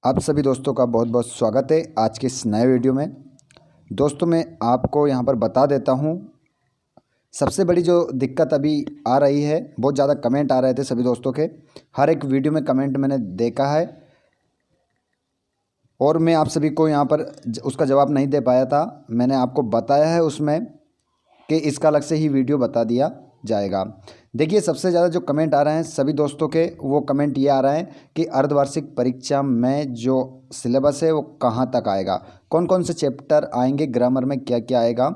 आप सभी दोस्तों का बहुत बहुत स्वागत है आज के इस नए वीडियो में। दोस्तों मैं आपको यहाँ पर बता देता हूँ, सबसे बड़ी जो दिक्कत अभी आ रही है, बहुत ज़्यादा कमेंट आ रहे थे सभी दोस्तों के, हर एक वीडियो में कमेंट मैंने देखा है और मैं आप सभी को यहाँ पर उसका जवाब नहीं दे पाया था। मैंने आपको बताया है उसमें कि इसका अलग से ही वीडियो बता दिया जाएगा। देखिए सबसे ज़्यादा जो कमेंट आ रहे हैं सभी दोस्तों के, वो कमेंट ये आ रहा है कि अर्धवार्षिक परीक्षा में जो सिलेबस है वो कहाँ तक आएगा, कौन कौन से चैप्टर आएंगे, ग्रामर में क्या क्या आएगा,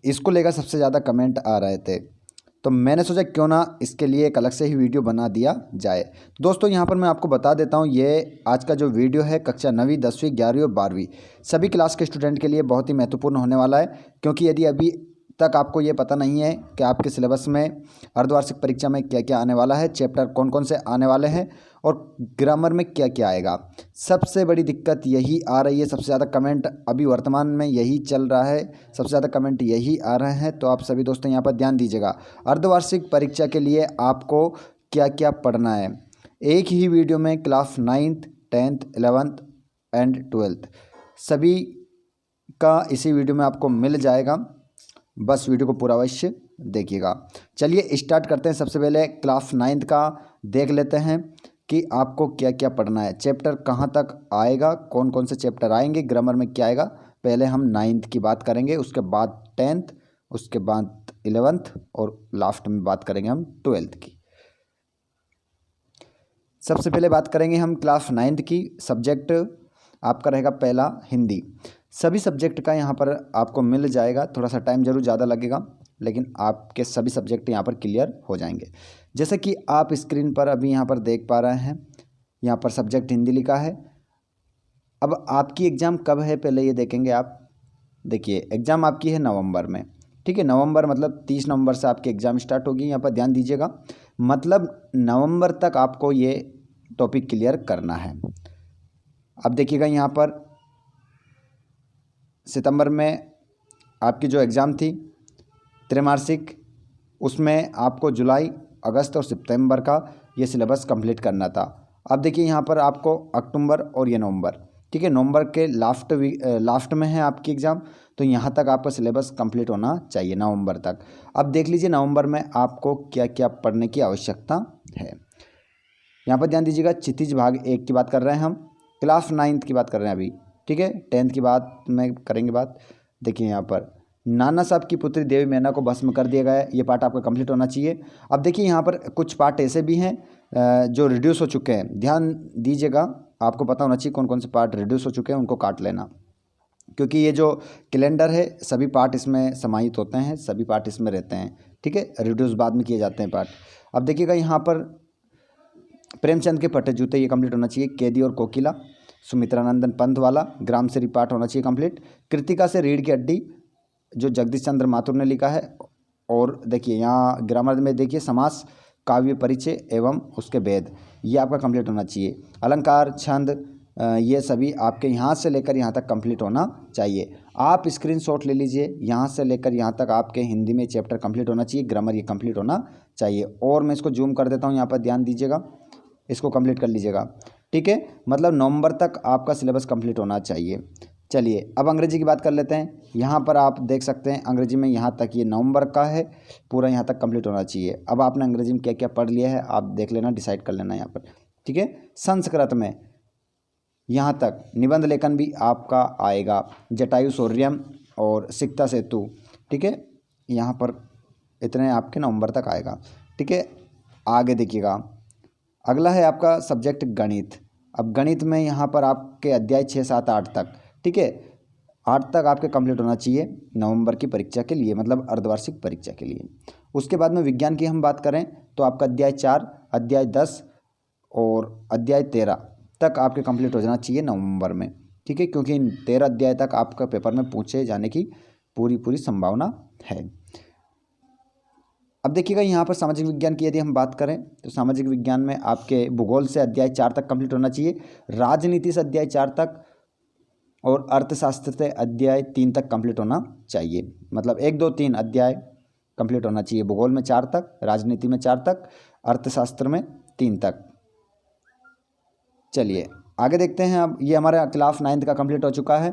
इसको लेकर सबसे ज़्यादा कमेंट आ रहे थे। तो मैंने सोचा क्यों ना इसके लिए एक अलग से ही वीडियो बना दिया जाए। दोस्तों यहाँ पर मैं आपको बता देता हूँ, ये आज का जो वीडियो है कक्षा 9वीं 10वीं 11वीं और 12वीं सभी क्लास के स्टूडेंट के लिए बहुत ही महत्वपूर्ण होने वाला है। क्योंकि यदि अभी तक आपको ये पता नहीं है कि आपके सिलेबस में अर्धवार्षिक परीक्षा में क्या क्या आने वाला है, चैप्टर कौन कौन से आने वाले हैं और ग्रामर में क्या क्या आएगा, सबसे बड़ी दिक्कत यही आ रही है। सबसे ज़्यादा कमेंट अभी वर्तमान में यही चल रहा है, सबसे ज़्यादा कमेंट यही आ रहे हैं। तो आप सभी दोस्तों यहाँ पर ध्यान दीजिएगा, अर्धवार्षिक परीक्षा के लिए आपको क्या क्या पढ़ना है। एक ही वीडियो में class 9th 10th 11th and 12th सभी का इसी वीडियो में आपको मिल जाएगा। बस वीडियो को पूरा अवश्य देखिएगा। चलिए स्टार्ट करते हैं। सबसे पहले क्लास 9th का देख लेते हैं कि आपको क्या क्या पढ़ना है, चैप्टर कहाँ तक आएगा, कौन कौन से चैप्टर आएंगे, ग्रामर में क्या आएगा। पहले हम 9th की बात करेंगे, उसके बाद 10th, उसके बाद 11th और लास्ट में बात करेंगे हम 12th की। सबसे पहले बात करेंगे हम क्लास 9th की। सब्जेक्ट आपका रहेगा पहला हिंदी। सभी सब्जेक्ट का यहाँ पर आपको मिल जाएगा, थोड़ा सा टाइम जरूर ज़्यादा लगेगा लेकिन आपके सभी सब्जेक्ट यहाँ पर क्लियर हो जाएंगे। जैसे कि आप स्क्रीन पर अभी यहाँ पर देख पा रहे हैं, यहाँ पर सब्जेक्ट हिंदी लिखा है। अब आपकी एग्ज़ाम कब है पहले ये देखेंगे आप। देखिए एग्ज़ाम आपकी है नवंबर में, ठीक है। नवंबर मतलब 30 नवंबर से आपकी एग्ज़ाम स्टार्ट होगी। यहाँ पर ध्यान दीजिएगा, मतलब नवंबर तक आपको ये टॉपिक क्लियर करना है। अब देखिएगा यहाँ पर सितंबर में आपकी जो एग्ज़ाम थी त्रैमासिक, उसमें आपको जुलाई अगस्त और सितंबर का ये सिलेबस कंप्लीट करना था। अब देखिए यहाँ पर आपको अक्टूबर और ये नवंबर, ठीक है, नवंबर के लास्ट में है आपकी एग्ज़ाम, तो यहाँ तक आपका सिलेबस कंप्लीट होना चाहिए नवंबर तक। अब देख लीजिए नवंबर में आपको क्या क्या पढ़ने की आवश्यकता है। यहाँ पर ध्यान दीजिएगा, क्षितिज भाग 1 की बात कर रहे हैं हम, क्लास 9th की बात कर रहे हैं अभी, ठीक है। 10th की बात में करेंगे बात। देखिए यहाँ पर नाना साहब की पुत्री देवी मैना को भस्म कर दिया गया है, ये पार्ट आपका कंप्लीट होना चाहिए। अब देखिए यहाँ पर कुछ पार्ट ऐसे भी हैं जो रिड्यूस हो चुके हैं, ध्यान दीजिएगा, आपको पता होना चाहिए कौन कौन से पार्ट रिड्यूस हो चुके हैं, उनको काट लेना। क्योंकि ये जो कैलेंडर है सभी पार्ट इसमें समाहित होते हैं, सभी पार्ट इसमें रहते हैं, ठीक है, रिड्यूस बाद में किए जाते हैं पार्ट। अब देखिएगा यहाँ पर प्रेमचंद के फटे जूते, ये कंप्लीट होना चाहिए। कैदी और कोकिला, सुमित्रानंदन पंत वाला, ग्राम से पाठ होना चाहिए कंप्लीट। कृतिका से रीढ़ की हड्डी, जो जगदीश चंद्र माथुर ने लिखा है। और देखिए यहाँ ग्रामर में देखिए समास, काव्य परिचय एवं उसके भेद, ये आपका कंप्लीट होना चाहिए। अलंकार, छंद, ये सभी आपके यहाँ से लेकर यहाँ तक कंप्लीट होना चाहिए। आप स्क्रीनशॉट ले लीजिए, यहाँ से लेकर यहाँ तक आपके हिंदी में चैप्टर कंप्लीट होना चाहिए, ग्रामर ये कंप्लीट होना चाहिए। और मैं इसको जूम कर देता हूँ, यहाँ पर ध्यान दीजिएगा, इसको कंप्लीट कर लीजिएगा, ठीक है। मतलब नवंबर तक आपका सिलेबस कंप्लीट होना चाहिए। चलिए अब अंग्रेजी की बात कर लेते हैं। यहाँ पर आप देख सकते हैं अंग्रेजी में यहाँ तक ये नवंबर का है, पूरा यहाँ तक कंप्लीट होना चाहिए। अब आपने अंग्रेजी में क्या क्या पढ़ लिया है आप देख लेना, डिसाइड कर लेना यहाँ पर, ठीक है। संस्कृत में यहाँ तक निबंध लेखन भी आपका आएगा, जटायु शौर्यम और सिकता सेतु, ठीक है, यहाँ पर इतने आपके नवंबर तक आएगा, ठीक है। आगे देखिएगा, अगला है आपका सब्जेक्ट गणित। अब गणित में यहाँ पर आपके अध्याय 6 7 8 तक, ठीक है, 8 तक आपके कंप्लीट होना चाहिए नवंबर की परीक्षा के लिए, मतलब अर्धवार्षिक परीक्षा के लिए। उसके बाद में विज्ञान की हम बात करें तो आपका अध्याय 4, अध्याय 10 और अध्याय 13 तक आपके कंप्लीट हो जाना चाहिए नवंबर में, ठीक है, क्योंकि इन 13 अध्याय तक आपका पेपर में पूछे जाने की पूरी संभावना है। अब देखिएगा यहाँ पर सामाजिक विज्ञान की यदि हम बात करें तो सामाजिक विज्ञान में आपके भूगोल से अध्याय 4 तक कंप्लीट होना चाहिए, राजनीति से अध्याय 4 तक और अर्थशास्त्र से अध्याय 3 तक कंप्लीट होना चाहिए। मतलब 1 2 3 अध्याय कंप्लीट होना चाहिए, भूगोल में 4 तक, राजनीति में 4 तक, अर्थशास्त्र में 3 तक। चलिए आगे देखते हैं। अब ये हमारा क्लास 9th का कंप्लीट हो चुका है,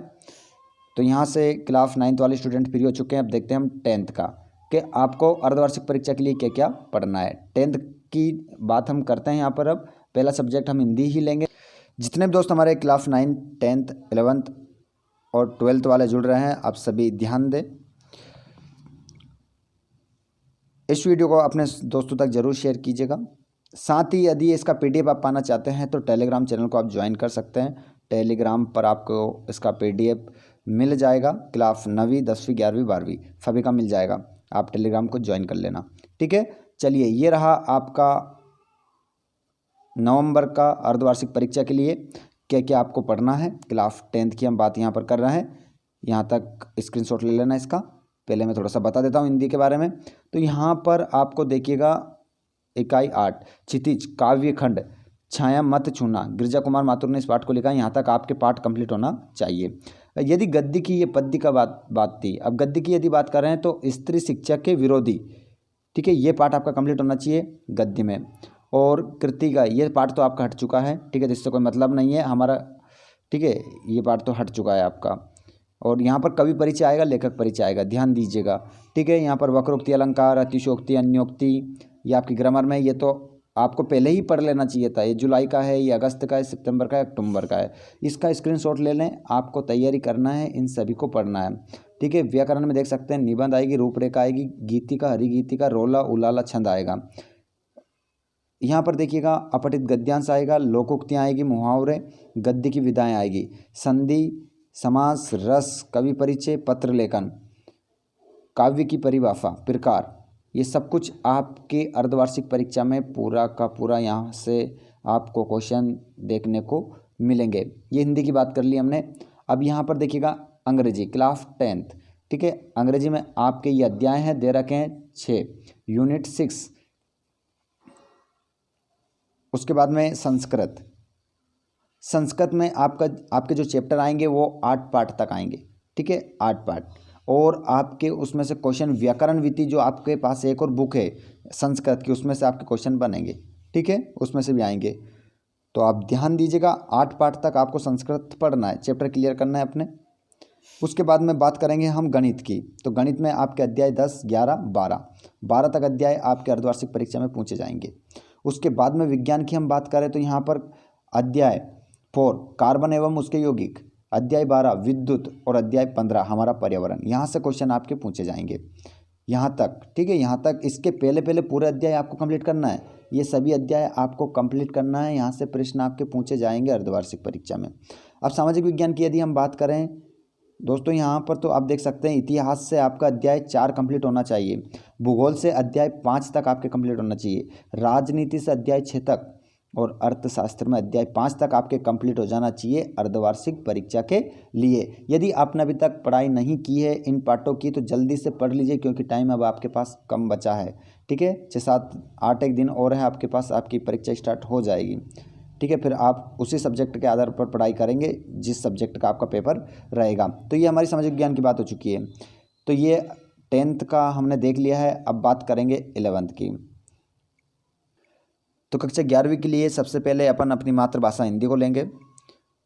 तो यहाँ से क्लास 9th वाले स्टूडेंट फ्री हो चुके हैं। अब देखते हैं हम 10th का कि आपको अर्धवार्षिक परीक्षा के लिए क्या क्या पढ़ना है। 10th की बात हम करते हैं यहाँ पर। अब पहला सब्जेक्ट हम हिंदी ही लेंगे। जितने भी दोस्त हमारे क्लास 9, 10th, 11th और 12th वाले जुड़ रहे हैं, आप सभी ध्यान दें। इस वीडियो को अपने दोस्तों तक ज़रूर शेयर कीजिएगा। साथ ही यदि इसका PDF आप पाना चाहते हैं तो टेलीग्राम चैनल को आप ज्वाइन कर सकते हैं। टेलीग्राम पर आपको इसका PDF मिल जाएगा। क्लास 9वीं, 10वीं, 11वीं, 12वीं सभी का मिल जाएगा। आप टेलीग्राम को ज्वाइन कर लेना, ठीक है। चलिए, ये रहा आपका नवंबर का अर्धवार्षिक परीक्षा के लिए क्या क्या आपको पढ़ना है। क्लास 10th की हम बात यहाँ पर कर रहे हैं। यहाँ तक स्क्रीनशॉट ले लेना इसका। पहले मैं थोड़ा सा बता देता हूँ हिंदी के बारे में। तो यहाँ पर आपको देखिएगा इकाई 8 क्षितिज काव्य खंड छाया मत छूना, गिरिजा कुमार माथुर ने इस पाठ को लिखा है। यहाँ तक आपके पाठ कंप्लीट होना चाहिए। यदि गद्य की, ये पद्य का बात थी। अब गद्य की यदि बात कर रहे हैं तो स्त्री शिक्षा के विरोधी, ठीक है, ये पाठ आपका कंप्लीट होना चाहिए गद्य में। और कृति का ये पाठ तो आपका हट चुका है, ठीक है, तो इससे कोई मतलब नहीं है हमारा, ठीक है, ये पाठ तो हट चुका है आपका। और यहाँ पर कवि परिचय आएगा, लेखक परिचय आएगा, ध्यान दीजिएगा, ठीक है। यहाँ पर वक्रोक्ति, अलंकार, अतिशयोक्ति, अन्योक्ति, ये आपकी ग्रामर में, ये तो आपको पहले ही पढ़ लेना चाहिए था। ये जुलाई का है, ये अगस्त का है, सितंबर का है, अक्टूबर का है। इसका स्क्रीनशॉट ले लें। आपको तैयारी करना है, इन सभी को पढ़ना है, ठीक है। व्याकरण में देख सकते हैं निबंध आएगी, रूपरेखा आएगी, गीतिका, हरिगीतिका, रोला उलाला छंद आएगा। यहाँ पर देखिएगा अपठित गद्यांश आएगा, लोकोक्तियाँ आएगी, मुहावरे, गद्य की विधाएँ आएगी, संधि, समास, रस, कवि परिचय, पत्र लेखन, काव्य की परिभाषा, प्रकार, ये सब कुछ आपके अर्धवार्षिक परीक्षा में पूरा का पूरा यहाँ से आपको क्वेश्चन देखने को मिलेंगे। ये हिंदी की बात कर ली हमने। अब यहाँ पर देखिएगा अंग्रेजी क्लास 10th, ठीक है। अंग्रेजी में आपके ये अध्याय हैं, दे रखे हैं 6, यूनिट 6। उसके बाद में संस्कृत में आपके जो चैप्टर आएंगे वो 8 पार्ट तक आएंगे, ठीक है, 8 पार्ट। और आपके उसमें से क्वेश्चन व्याकरण विधि, जो आपके पास एक और बुक है संस्कृत की, उसमें से आपके क्वेश्चन बनेंगे, ठीक है, उसमें से भी आएंगे। तो आप ध्यान दीजिएगा, 8 पार्ट तक आपको संस्कृत पढ़ना है, चैप्टर क्लियर करना है अपने। उसके बाद में बात करेंगे हम गणित की। तो गणित में आपके अध्याय 10, 11, 12 तक अध्याय आपके अर्धवार्षिक परीक्षा में पूछे जाएंगे। उसके बाद में विज्ञान की हम बात करें तो यहाँ पर अध्याय 4 कार्बन एवं उसके यौगिक, अध्याय 12 विद्युत और अध्याय 15 हमारा पर्यावरण, यहाँ से क्वेश्चन आपके पूछे जाएंगे यहाँ तक, ठीक है। यहाँ तक इसके पहले पूरे अध्याय आपको कंप्लीट करना है। ये सभी अध्याय आपको कंप्लीट करना है, यहाँ से प्रश्न आपके पूछे जाएंगे अर्धवार्षिक परीक्षा में। अब सामाजिक विज्ञान की यदि हम बात करें दोस्तों, यहाँ पर तो आप देख सकते हैं इतिहास से आपका अध्याय 4 कंप्लीट होना चाहिए, भूगोल से अध्याय 5 तक आपके कंप्लीट होना चाहिए, राजनीति से अध्याय 6 तक और अर्थशास्त्र में अध्याय 5 तक आपके कंप्लीट हो जाना चाहिए अर्धवार्षिक परीक्षा के लिए। यदि आपने अभी तक पढ़ाई नहीं की है इन पाठों की तो जल्दी से पढ़ लीजिए, क्योंकि टाइम अब आपके पास कम बचा है, ठीक है। 6, 7, 8 एक दिन और है आपके पास, आपकी परीक्षा स्टार्ट हो जाएगी, ठीक है। फिर आप उसी सब्जेक्ट के आधार पर पढ़ाई करेंगे जिस सब्जेक्ट का आपका पेपर रहेगा। तो ये हमारी सामाजिक विज्ञान की बात हो चुकी है। तो ये 10th का हमने देख लिया है। अब बात करेंगे 11th की। तो कक्षा 11वीं के लिए सबसे पहले अपन अपनी मातृभाषा हिंदी को लेंगे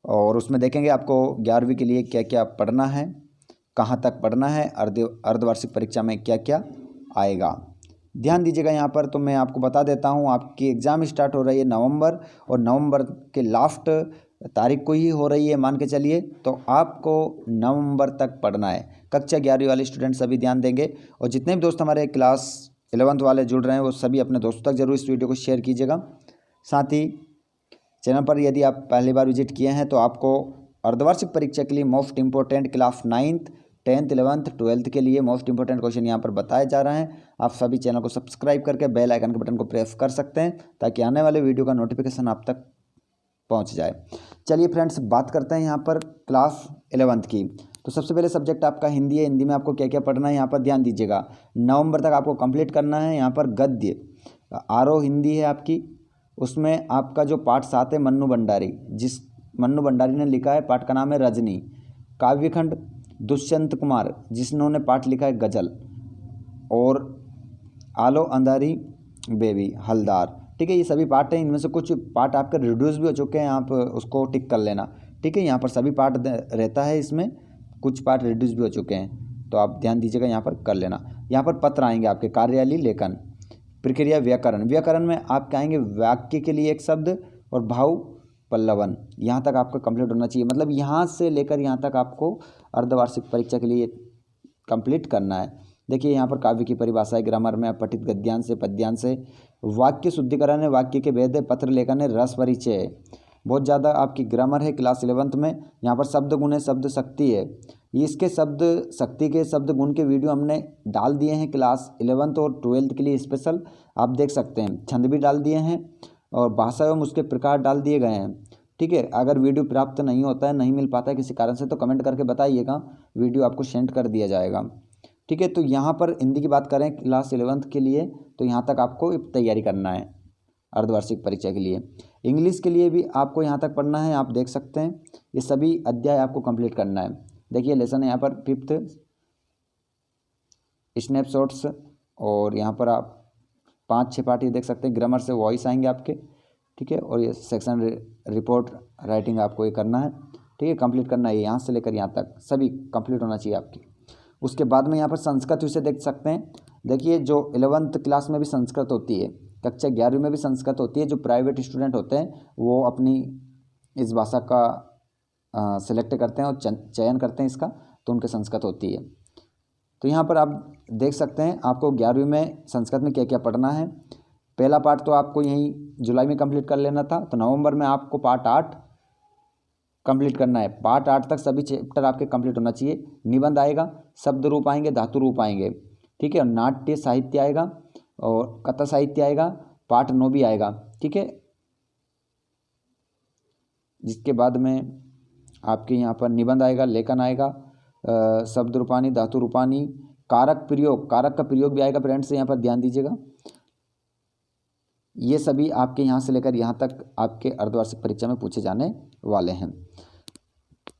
और उसमें देखेंगे आपको 11वीं के लिए क्या क्या पढ़ना है, कहाँ तक पढ़ना है, अर्धवार्षिक परीक्षा में क्या क्या आएगा। ध्यान दीजिएगा यहाँ पर। तो मैं आपको बता देता हूँ, आपकी एग्ज़ाम स्टार्ट हो रही है नवंबर, और नवंबर के लास्ट तारीख को ही हो रही है मान के चलिए। तो आपको नवंबर तक पढ़ना है। कक्षा 11वीं वाले स्टूडेंट सभी ध्यान देंगे, और जितने भी दोस्त हमारे क्लास 11th वाले जुड़ रहे हैं वो सभी अपने दोस्तों तक जरूर इस वीडियो को शेयर कीजिएगा। साथ ही चैनल पर यदि आप पहली बार विजिट किए हैं तो आपको अर्धवार्षिक परीक्षा के लिए most important class 9th, 10th, 11th, 12th के लिए मोस्ट इंपॉर्टेंट क्वेश्चन यहाँ पर बताए जा रहे हैं। आप सभी चैनल को सब्सक्राइब करके बेल आइकन के बटन को प्रेस कर सकते हैं ताकि आने वाले वीडियो का नोटिफिकेशन आप तक पहुँच जाए। चलिए फ्रेंड्स, बात करते हैं यहाँ पर क्लास 11th की। तो सबसे पहले सब्जेक्ट आपका हिंदी है। हिंदी में आपको क्या क्या पढ़ना है यहाँ पर ध्यान दीजिएगा। नवंबर तक आपको कंप्लीट करना है। यहाँ पर गद्य आरो हिंदी है आपकी, उसमें आपका जो पाठ 7 है मन्नू भंडारी, जिस मन्नू भंडारी ने लिखा है, पाठ का नाम है रजनी। काव्यखंड दुष्यंत कुमार, जिन्होंने पाठ लिखा है गजल। और आलो अंधारी बेबी हलदार, ठीक है। ये सभी पार्ट हैं, इनमें से कुछ पार्ट आपके रिड्यूस भी हो चुके हैं, आप उसको टिक कर लेना, ठीक है। यहाँ पर सभी पार्ट रहता है, इसमें कुछ पार्ट रिड्यूस भी हो चुके हैं, तो आप ध्यान दीजिएगा, यहाँ पर कर लेना। यहाँ पर पत्र आएंगे आपके, कार्यालय लेखन, प्रक्रिया, व्याकरण। व्याकरण में आप कहेंगे वाक्य के लिए एक शब्द और भाव पल्लवन, यहाँ तक आपका कंप्लीट होना चाहिए। मतलब यहाँ से लेकर यहाँ तक आपको अर्धवार्षिक परीक्षा के लिए कंप्लीट करना है। देखिए यहाँ पर काव्य की परिभाषा है, ग्रामर में पठित गद्यांश से पद्यांश से, वाक्य शुद्धिकरण है, वाक्य के भेद है, पत्र लेखन है, रस परिचय है। बहुत ज़्यादा आपकी ग्रामर है क्लास 11th में। यहाँ पर शब्द गुण है, शब्द शक्ति है। इसके शब्द शक्ति के शब्द गुण के वीडियो हमने डाल दिए हैं क्लास 11th और 12th के लिए स्पेशल, आप देख सकते हैं। छंद भी डाल दिए हैं और भाषा एवं उसके प्रकार डाल दिए गए हैं, ठीक है। अगर वीडियो प्राप्त नहीं होता है, नहीं मिल पाता है किसी कारण से, तो कमेंट करके बताइएगा, वीडियो आपको सेंड कर दिया जाएगा, ठीक है। तो यहाँ पर हिंदी की बात करें क्लास 11th के लिए, तो यहाँ तक आपको तैयारी करना है अर्धवार्षिक परीक्षा के लिए। इंग्लिश के लिए भी आपको यहाँ तक पढ़ना है, आप देख सकते हैं। ये सभी अध्याय आपको कंप्लीट करना है। देखिए लेसन है यहाँ पर 5th स्नैपशॉट्स, और यहाँ पर आप 5-6 पार्ट ये देख सकते हैं। ग्रामर से वॉइस आएंगे आपके, ठीक है। और ये सेक्शन रिपोर्ट राइटिंग आपको ये करना है, ठीक है, कंप्लीट करना है। यहाँ से लेकर यहाँ तक सभी कंप्लीट होना चाहिए आपकी। उसके बाद में यहाँ पर संस्कृत विषय देख सकते हैं। देखिए जो 11th क्लास में भी संस्कृत होती है, कक्षा 11वीं में भी संस्कृत होती है। जो प्राइवेट स्टूडेंट होते हैं वो अपनी इस भाषा का सिलेक्ट करते हैं और चयन करते हैं इसका, तो उनके संस्कृत होती है। तो यहाँ पर आप देख सकते हैं आपको 11वीं में संस्कृत में क्या क्या पढ़ना है। पहला पार्ट तो आपको यहीं जुलाई में कंप्लीट कर लेना था, तो नवंबर में आपको पार्ट 8 कंप्लीट करना है। पार्ट 8 तक सभी चैप्टर आपके कंप्लीट होना चाहिए। निबंध आएगा, शब्द रूप आएंगे, धातु रूप आएंगे, ठीक है। और नाट्य साहित्य आएगा और कथा साहित्य आएगा, पार्ट 9 भी आएगा, ठीक है। जिसके बाद में आपके यहाँ पर निबंध आएगा, लेखन आएगा, शब्द रूपानी, धातु रूपानी, कारक प्रयोग, कारक का प्रयोग भी आएगा फ्रेंड्स, यहाँ पर ध्यान दीजिएगा। ये सभी आपके यहाँ से लेकर यहाँ तक आपके अर्धवार्षिक परीक्षा में पूछे जाने वाले हैं।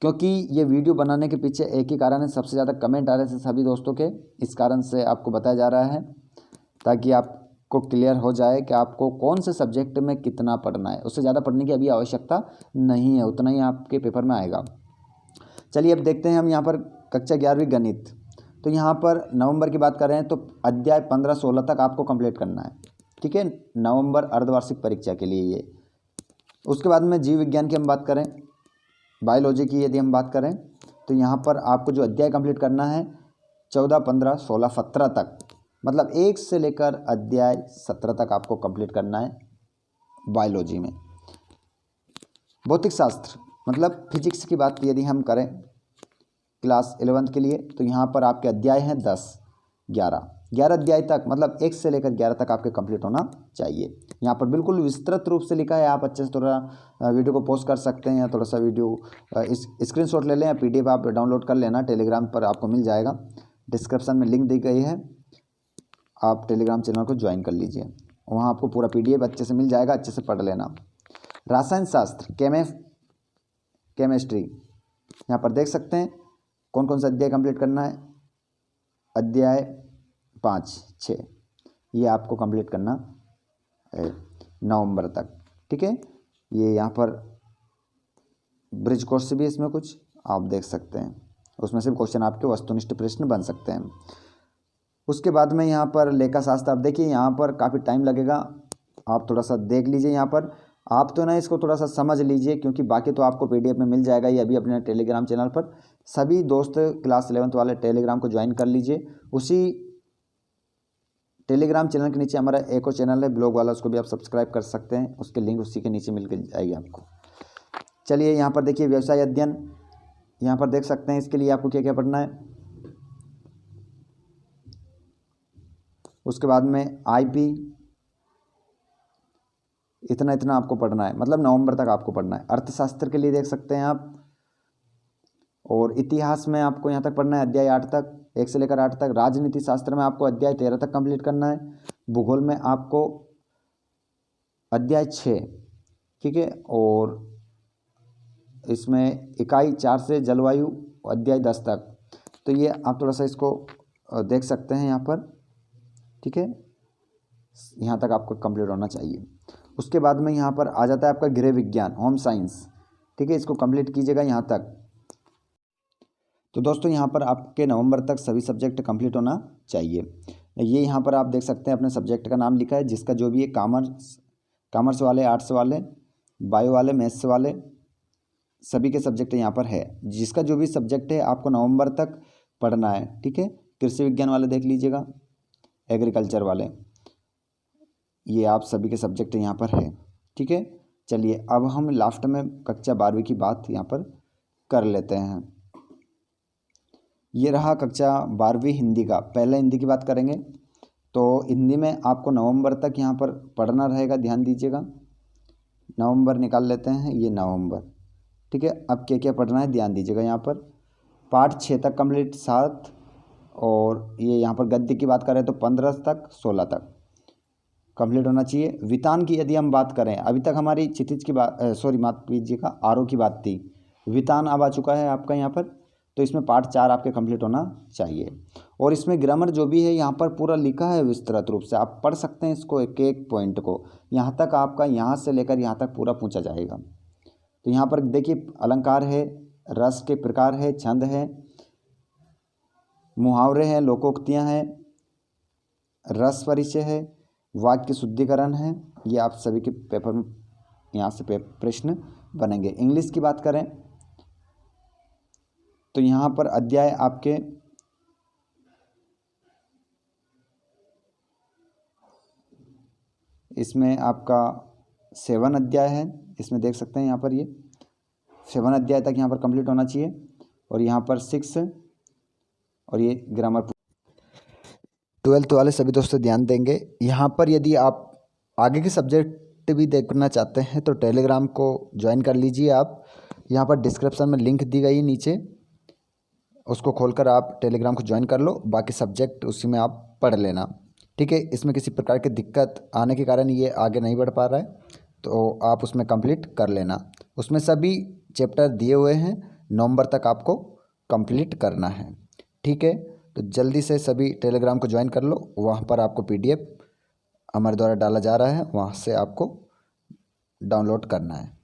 क्योंकि ये वीडियो बनाने के पीछे एक ही कारण है, सबसे ज़्यादा कमेंट आ रहे थे सभी दोस्तों के, इस कारण से आपको बताया जा रहा है, ताकि आपको क्लियर हो जाए कि आपको कौन से सब्जेक्ट में कितना पढ़ना है। उससे ज़्यादा पढ़ने की अभी आवश्यकता नहीं है, उतना ही आपके पेपर में आएगा। चलिए अब देखते हैं हम यहाँ पर कक्षा 11वीं गणित। तो यहाँ पर नवंबर की बात कर रहे हैं तो अध्याय 15-16 तक आपको कंप्लीट करना है, ठीक है, नवंबर अर्धवार्षिक परीक्षा के लिए ये। उसके बाद में जीव विज्ञान की हम बात करें, बायोलॉजी की यदि हम बात करें, तो यहाँ पर आपको जो अध्याय कंप्लीट करना है 14, 15, 16, 17 तक, मतलब 1 से लेकर अध्याय 17 तक आपको कंप्लीट करना है बायोलॉजी में। भौतिक शास्त्र मतलब फिजिक्स की बात यदि हम करें क्लास 11th के लिए, तो यहाँ पर आपके अध्याय हैं 10, 11 अध्याय तक, मतलब 1 से लेकर 11 तक आपके कंप्लीट होना चाहिए। यहाँ पर बिल्कुल विस्तृत रूप से लिखा है, आप अच्छे से थोड़ा वीडियो को पॉज कर सकते हैं या थोड़ा सा वीडियो स्क्रीनशॉट ले लें या PDF आप डाउनलोड कर लेना, टेलीग्राम पर आपको मिल जाएगा, डिस्क्रिप्शन में लिंक दी गई है, आप टेलीग्राम चैनल को ज्वाइन कर लीजिए, वहाँ आपको पूरा PDF अच्छे से मिल जाएगा, अच्छे से पढ़ लेना। रासायन शास्त्र, केमिस्ट्री, यहाँ पर देख सकते हैं कौन कौन सा अध्याय कंप्लीट करना है। अध्याय 5, 6 ये आपको कंप्लीट करना है नवंबर तक, ठीक है। ये यहाँ पर ब्रिज कोर्स से भी इसमें कुछ आप देख सकते हैं, उसमें से क्वेश्चन आपके वस्तुनिष्ठ प्रश्न बन सकते हैं। उसके बाद में यहाँ पर लेखा शास्त्र, आप देखिए यहाँ पर काफ़ी टाइम लगेगा, आप थोड़ा सा देख लीजिए। यहाँ पर आप तो ना इसको थोड़ा सा समझ लीजिए, क्योंकि बाकी तो आपको PDF में मिल जाएगा ये अभी अपने टेलीग्राम चैनल पर। सभी दोस्त क्लास 11th वाले टेलीग्राम को ज्वाइन कर लीजिए। उसी टेलीग्राम चैनल के नीचे हमारा एक और चैनल है ब्लॉग वाला, उसको भी आप सब्सक्राइब कर सकते हैं, उसके लिंक उसी के नीचे मिल जाएगी आपको। चलिए यहाँ पर देखिए व्यवसाय अध्ययन, यहाँ पर देख सकते हैं इसके लिए आपको क्या क्या पढ़ना है। उसके बाद में IP, इतना इतना आपको पढ़ना है, मतलब नवंबर तक आपको पढ़ना है। अर्थशास्त्र के लिए देख सकते हैं आप, और इतिहास में आपको यहाँ तक पढ़ना है अध्याय 8 तक, 1 से लेकर 8 तक। राजनीति शास्त्र में आपको अध्याय 13 तक कंप्लीट करना है। भूगोल में आपको अध्याय 6, ठीक है, और इसमें इकाई 4 से जलवायु अध्याय 10 तक। तो ये आप थोड़ा सा इसको देख सकते हैं यहाँ पर, ठीक है, यहाँ तक आपको कंप्लीट होना चाहिए। उसके बाद में यहाँ पर आ जाता है आपका गृह विज्ञान, होम साइंस, ठीक है, इसको कंप्लीट कीजिएगा यहाँ तक। तो दोस्तों यहाँ पर आपके नवंबर तक सभी सब्जेक्ट कंप्लीट होना चाहिए। ये यहाँ पर आप देख सकते हैं अपने सब्जेक्ट का नाम लिखा है, जिसका जो भी है कॉमर्स वाले, आर्ट्स वाले, बायो वाले, मैथ्स वाले, सभी के सब्जेक्ट यहाँ पर है। जिसका जो भी सब्जेक्ट है आपको नवंबर तक पढ़ना है, ठीक है। कृषि विज्ञान वाले देख लीजिएगा, एग्रीकल्चर वाले, ये आप सभी के सब्जेक्ट यहाँ पर है, ठीक है। चलिए अब हम लास्ट में कक्षा 12वीं की बात यहाँ पर कर लेते हैं। ये रहा कक्षा 12वीं हिंदी का। पहले हिंदी की बात करेंगे तो हिंदी में आपको नवंबर तक यहाँ पर पढ़ना रहेगा, ध्यान दीजिएगा। नवंबर निकाल लेते हैं, ये नवंबर, ठीक है। अब क्या क्या पढ़ना है ध्यान दीजिएगा यहाँ पर। पाठ 6 तक कंप्लीट, 7, और ये यहाँ पर गद्य की बात करें तो 15 तक, 16 तक कंप्लीट होना चाहिए। वितान की यदि हम बात करें, अभी तक हमारी क्षितिज की बात, सॉरी माफ कीजिएगा, आरो की बात थी। वितान अब आ चुका है आपका यहाँ पर, तो इसमें पार्ट 4 आपके कंप्लीट होना चाहिए। और इसमें ग्रामर जो भी है यहाँ पर पूरा लिखा है विस्तृत रूप से, आप पढ़ सकते हैं इसको एक एक पॉइंट को। यहाँ तक आपका यहाँ से लेकर यहाँ तक पूरा पूछा जाएगा। तो यहाँ पर देखिए अलंकार है, रस के प्रकार है, छंद है, मुहावरे हैं, लोकोक्तियाँ हैं, रस परिचय है, वाक्य शुद्धिकरण है। ये आप सभी के पेपर में यहाँ से प्रश्न बनेंगे। इंग्लिश की बात करें तो यहाँ पर अध्याय आपके इसमें आपका 7 अध्याय है, इसमें देख सकते हैं यहाँ पर ये 7 अध्याय तक यहाँ पर कंप्लीट होना चाहिए। और यहाँ पर 6 और ये ग्रामर 12th वाले सभी दोस्तों ध्यान देंगे। यहाँ पर यदि आप आगे के सब्जेक्ट भी देखना चाहते हैं तो टेलीग्राम को ज्वाइन कर लीजिए आप। यहाँ पर डिस्क्रिप्शन में लिंक दी गई है नीचे, उसको खोलकर आप टेलीग्राम को ज्वाइन कर लो, बाकी सब्जेक्ट उसी में आप पढ़ लेना, ठीक है। इसमें किसी प्रकार की दिक्कत आने के कारण ये आगे नहीं बढ़ पा रहा है, तो आप उसमें कंप्लीट कर लेना। उसमें सभी चैप्टर दिए हुए हैं, नवंबर तक आपको कंप्लीट करना है, ठीक है। तो जल्दी से सभी टेलीग्राम को ज्वाइन कर लो, वहाँ पर आपको PDF हमारे द्वारा डाला जा रहा है, वहाँ से आपको डाउनलोड करना है।